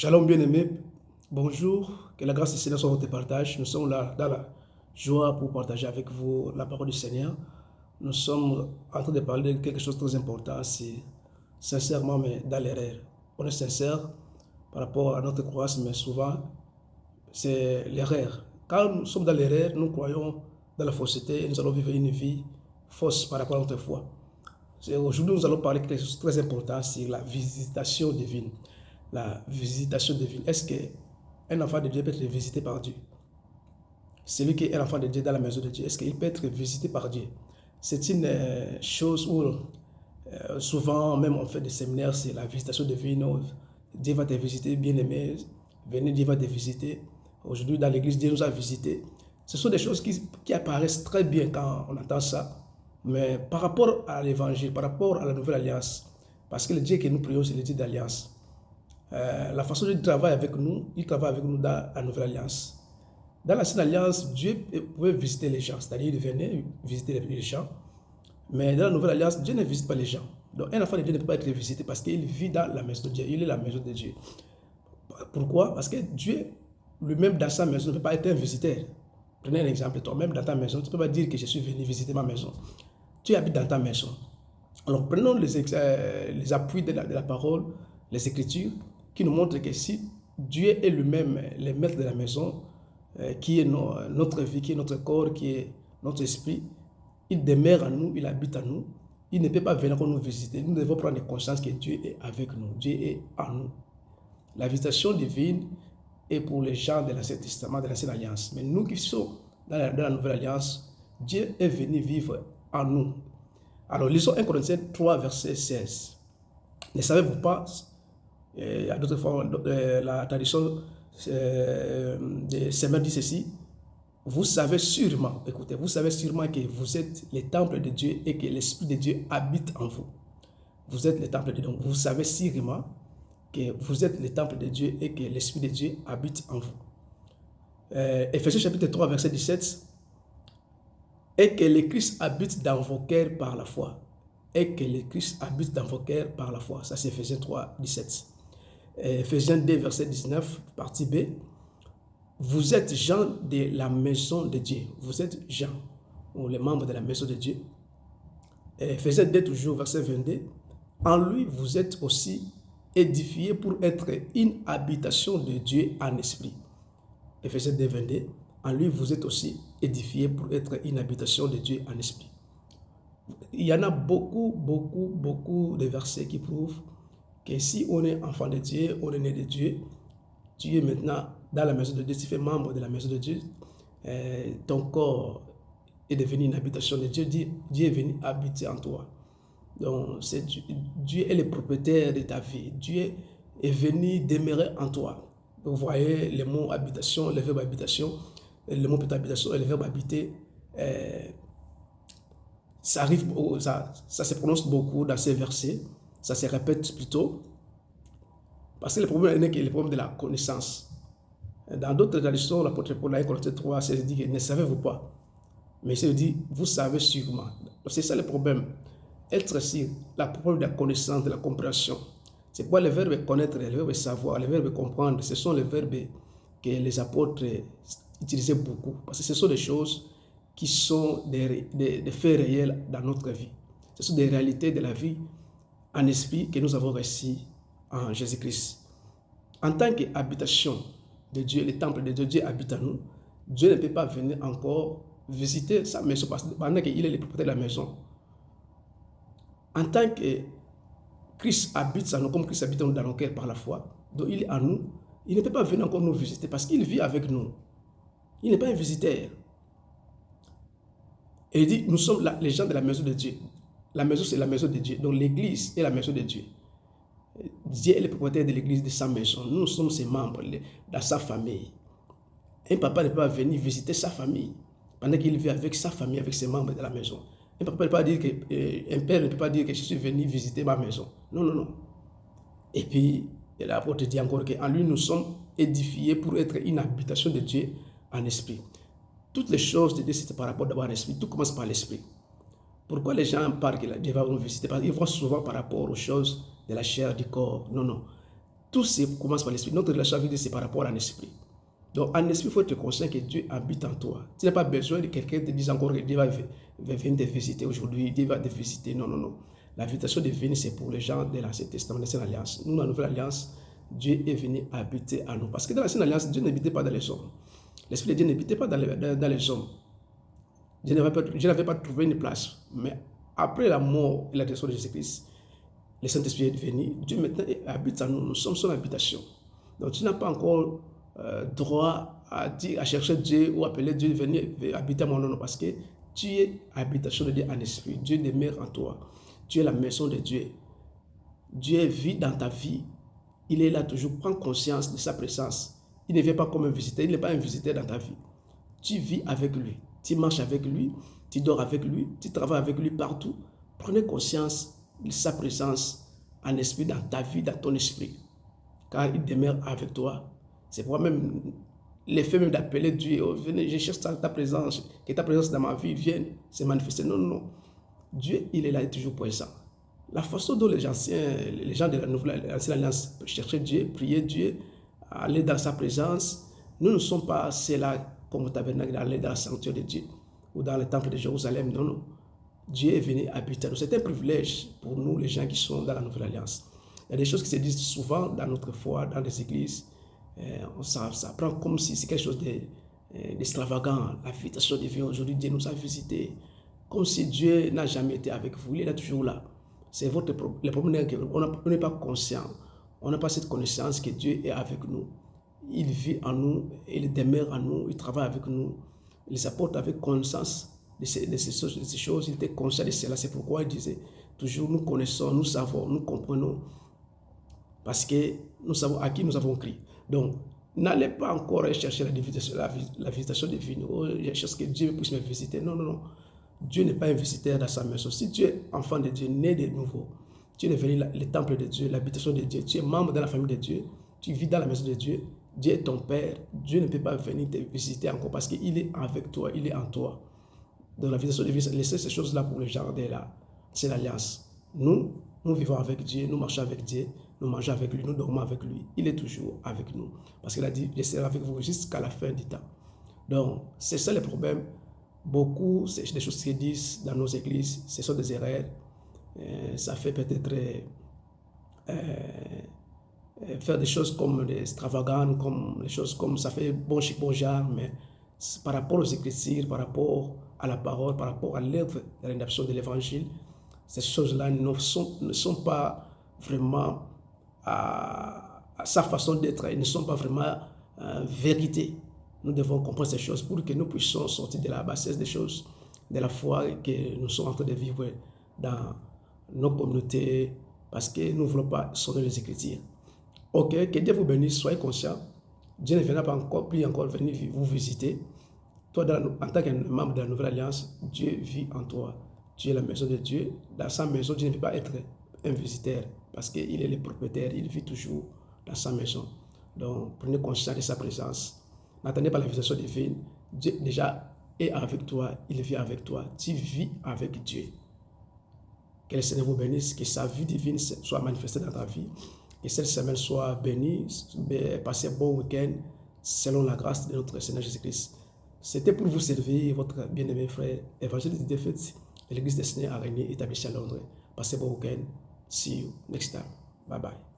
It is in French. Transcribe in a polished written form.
Shalom bien-aimé, bonjour, que la grâce du Seigneur soit votre partage. Nous sommes là dans la joie pour partager avec vous la parole du Seigneur. Nous sommes en train de parler de quelque chose de très important, c'est sincèrement, mais dans l'erreur. On est sincère par rapport à notre croyance, mais souvent, c'est l'erreur. Quand nous sommes dans l'erreur, nous croyons dans la fausseté et nous allons vivre une vie fausse par rapport à notre foi. Aujourd'hui, nous allons parler de quelque chose de très important, c'est la visitation divine. La visitation divine. Est-ce qu'un enfant de Dieu peut être visité par Dieu? Celui qui est un enfant de Dieu dans la maison de Dieu, est-ce qu'il peut être visité par Dieu? C'est une chose où souvent, même on fait des séminaires, c'est la visitation divine. Dieu va te visiter, bien-aimé. Venez, Dieu va te visiter. Aujourd'hui, dans l'église, Dieu nous a visités. Ce sont des choses qui apparaissent très bien quand on entend ça. Mais par rapport à l'évangile, par rapport à la nouvelle alliance, parce que le Dieu que nous prions, c'est le Dieu d'alliance. La façon dont il travaille avec nous dans la nouvelle alliance. Dans l'ancienne alliance, Dieu pouvait visiter les gens, c'est-à-dire il venait visiter les gens. Mais dans la nouvelle alliance, Dieu ne visite pas les gens. Donc un enfant de Dieu ne peut pas être visité parce qu'il vit dans la maison de Dieu. Il est la maison de Dieu. Pourquoi? Parce que Dieu lui-même dans sa maison ne peut pas être un visiteur. Prenez un exemple, toi-même dans ta maison, tu ne peux pas dire que je suis venu visiter ma maison. Tu habites dans ta maison. Alors prenons les appuis de la parole, les Écritures, qui nous montrent que si Dieu est lui-même le maître de la maison, qui est notre vie, qui est notre corps, qui est notre esprit, il demeure en nous, il habite en nous, il ne peut pas venir nous visiter. Nous devons prendre conscience que Dieu est avec nous, Dieu est en nous. La visitation divine est pour les gens de l'Ancien Testament, de l'Ancienne Alliance. Mais nous qui sommes dans la Nouvelle Alliance, Dieu est venu vivre en nous. Alors, lisons 1 Corinthiens 3, verset 16. Ne savez-vous pas, il y a d'autres fois, la tradition des Seigneurs dit ceci, vous savez sûrement, écoutez, vous savez sûrement que vous êtes les temples de Dieu et que l'Esprit de Dieu habite en vous. Vous êtes les temples de Dieu, donc vous savez sûrement que vous êtes les temples de Dieu et que l'Esprit de Dieu habite en vous. Éphésiens chapitre 3, verset 17, et que le Christ habite dans vos cœurs par la foi. Et que le Christ habite dans vos cœurs par la foi. Ça, c'est Éphésiens 3, 17. Éphésiens 2, verset 19, partie B. Vous êtes gens de la maison de Dieu. Vous êtes gens, ou les membres de la maison de Dieu. Éphésiens 2, toujours, verset 22. En lui, vous êtes aussi édifiés pour être une habitation de Dieu en esprit. Éphésiens 2, 22. En lui, vous êtes aussi édifiés pour être une habitation de Dieu en esprit. Il y en a beaucoup de versets qui prouvent que si on est enfant de Dieu, on est né de Dieu, tu es maintenant dans la maison de Dieu, tu fais membre de la maison de Dieu, ton corps est devenu une habitation de Dieu, Dieu est venu habiter en toi. Donc, Dieu est le propriétaire de ta vie, Dieu est venu demeurer en toi. Vous voyez le mot habitation, le verbe habitation, le mot habitation et le verbe habiter, ça arrive, ça se prononce beaucoup dans ces versets, ça se répète plutôt, parce que le problème n'est que le problème de la connaissance. Dans d'autres traditions, l'apôtre Paul, 1 Corinthiens 3, c'est dit que ne savez-vous pas, mais il dit vous savez sûrement. C'est ça le problème, être sûr, le problème de la connaissance, de la compréhension. C'est pas le verbe connaître, le verbe savoir, le verbe comprendre, ce sont les verbes que les apôtres utilisaient beaucoup, parce que ce sont des choses qui sont des faits réels dans notre vie. Ce sont des réalités de la vie en esprit que nous avons reçues en Jésus-Christ. En tant qu'habitation de Dieu, le temple de Dieu, Dieu habite en nous. Dieu ne peut pas venir encore visiter sa maison parce que pendant qu'il est le propriétaire de la maison. En tant que Christ habite en nous, comme Christ habite dans nos cœurs par la foi, donc il est en nous, il ne peut pas venir encore nous visiter parce qu'il vit avec nous. Il n'est pas un visiteur. Et il dit, nous sommes les gens de la maison de Dieu. La maison, c'est la maison de Dieu. Donc l'église est la maison de Dieu. Dieu est le propriétaire de l'église, de sa maison. Nous sommes ses membres, dans sa famille. Un papa ne peut pas venir visiter sa famille pendant qu'il vit avec sa famille, avec ses membres de la maison. Un papa ne peut pas dire un père ne peut pas dire que je suis venu visiter ma maison. Non, non, non. Et puis, l'apôtre dit encore qu'en lui, nous sommes édifiés pour être une habitation de Dieu en esprit. Toutes les choses de Dieu, c'est par rapport d'abord à l'esprit. Tout commence par l'esprit. Pourquoi les gens parlent que Dieu va nous visiter? Parce qu'ils vont souvent par rapport aux choses de la chair, du corps. Non, non. tout commence par l'esprit. Notre relation avec Dieu, c'est par rapport à l'esprit. Donc, en esprit, il faut être conscient que Dieu habite en toi. Tu n'as pas besoin de quelqu'un te dise encore que Dieu va venir te visiter aujourd'hui, Dieu va te visiter. Non, non, non. L'invitation de venir, c'est pour les gens de l'Ancien Testament, de l'Ancienne Alliance. Nous, dans la Nouvelle Alliance, Dieu est venu habiter à nous. Parce que dans l'Ancienne Alliance, Dieu n'habitait pas dans les hommes. L'Esprit de Dieu n'habitait pas dans les hommes. Dieu n'avait pas trouvé une place. Mais après la mort et la résurrection de Jésus-Christ, le Saint-Esprit est venu. Dieu maintenant habite en nous. Nous sommes son habitation. Donc, tu n'as pas encore droit à chercher Dieu ou appeler Dieu venir habiter à mon nom, parce que tu es habitation de Dieu en esprit. Dieu demeure en toi. Tu es la maison de Dieu. Dieu vit dans ta vie. Il est là toujours. Prends conscience de sa présence. Il ne vient pas comme un visiteur. Il n'est pas un visiteur dans ta vie. Tu vis avec lui. Tu marches avec lui. Tu dors avec lui. Tu travailles avec lui partout. Prenez conscience de sa présence en esprit dans ta vie, dans ton esprit. Car il demeure avec toi. C'est pourquoi même l'effet même d'appeler Dieu, oh, venez, je cherche ta présence, que ta présence dans ma vie vienne se manifester. Non, non, non. Dieu, il est là, il est toujours présent. La façon dont les gens de la Nouvelle Alliance cherchaient Dieu, priaient Dieu, aller dans sa présence, nous ne sommes pas ceux-là comme au tabernacle, aller dans la sanctuaire de Dieu ou dans le temple de Jérusalem. Non, non. Dieu est venu habiter à nous. C'est un privilège pour nous, les gens qui sont dans la Nouvelle Alliance. Il y a des choses qui se disent souvent dans notre foi, dans les églises. Ça prend comme si c'est quelque chose d'extravagant. L'invitation de Dieu, aujourd'hui, Dieu nous a visités. Comme si Dieu n'a jamais été avec vous. Il est là, toujours là. C'est le problème qu'on n'est pas conscient. On n'a pas cette connaissance que Dieu est avec nous. Il vit en nous, il demeure en nous, il travaille avec nous. Il s'apporte avec conscience de ces choses. Il était conscient de cela. C'est pourquoi il disait toujours, nous connaissons, nous savons, nous comprenons. Parce que nous savons à qui nous avons crié. Donc, n'allez pas encore chercher la visitation divine. Oh, je cherche que Dieu puisse me visiter. Non, non, non. Dieu n'est pas un visiteur dans sa maison. Si tu es enfant de Dieu, né de nouveau, tu es devenu le temple de Dieu, l'habitation de Dieu, tu es membre de la famille de Dieu, tu vis dans la maison de Dieu, Dieu est ton Père. Dieu ne peut pas venir te visiter encore parce qu'il est avec toi, il est en toi. Dans la visitation divine, laissez ces choses-là pour les gens de là. C'est l'alliance. Nous vivons avec Dieu, nous marchons avec Dieu, nous mangeons avec lui, nous dormons avec lui. Il est toujours avec nous. Parce qu'il a dit, je serai avec vous jusqu'à la fin du temps. Donc, c'est ça le problème. Beaucoup, c'est des choses qui se disent dans nos églises, ce sont des erreurs. Ça fait peut-être faire des choses comme des extravagantes, comme les choses comme ça fait bon chic, bon genre, mais par rapport aux Écritures, par rapport à la parole, par rapport à l'œuvre de la rédemption de l'Évangile, ces choses-là ne sont pas vraiment à sa façon d'être, elles ne sont pas vraiment vérité. Nous devons comprendre ces choses pour que nous puissions sortir de la bassesse des choses, de la foi que nous sommes en train de vivre dans nos communautés, parce que nous ne voulons pas sonner les Écritures. Ok, que Dieu vous bénisse, soyez conscients. Dieu ne viendra pas encore venir vous visiter. Toi, en tant que membre de la Nouvelle Alliance, Dieu vit en toi. Tu es la maison de Dieu. Dans sa maison, Dieu ne peut pas être un visiteur parce qu'il est le propriétaire. Il vit toujours dans sa maison. Donc, prenez conscience de sa présence. N'attendez pas la visitation divine. Dieu déjà est avec toi. Il vit avec toi. Tu vis avec Dieu. Que le Seigneur vous bénisse. Que sa vie divine soit manifestée dans ta vie. Que cette semaine soit bénie. Passez un bon week-end selon la grâce de notre Seigneur Jésus-Christ. C'était pour vous servir, votre bien-aimé frère, évangéliste de Défaite, de l'église des Seigneurs à Régnier, établi à Londres. Passez bon week-end. See you next time. Bye bye.